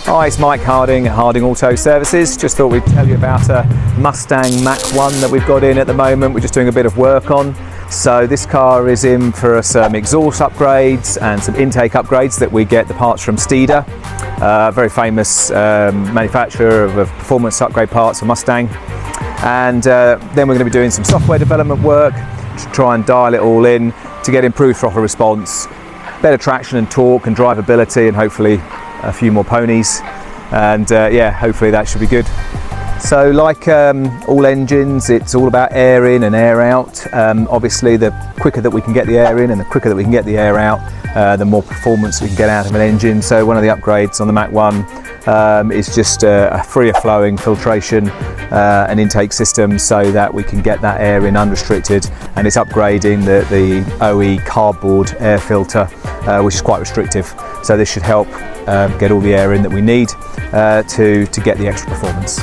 Hi, it's Mike Harding at Harding Auto Services. Just thought we'd tell you about a Mustang Mach 1 that we've got in at the moment. We're just doing a bit of work on. So this car is in for some exhaust upgrades and some intake upgrades that we get the parts from Steeda, a very famous manufacturer of performance upgrade parts for Mustang. And then we're going to be doing some software development work to try and dial it all in to get improved throttle response, better traction and torque and drivability, and hopefully a few more ponies, and yeah, hopefully that should be good. So like all engines, it's all about air in and air out. Obviously the quicker that we can get the air in and the quicker that we can get the air out, the more performance we can get out of an engine. So one of the upgrades on the Mach 1 is just a freer flowing filtration and intake system so that we can get that air in unrestricted, and it's upgrading the OE cardboard air filter, which is quite restrictive. So this should help get all the air in that we need to get the extra performance.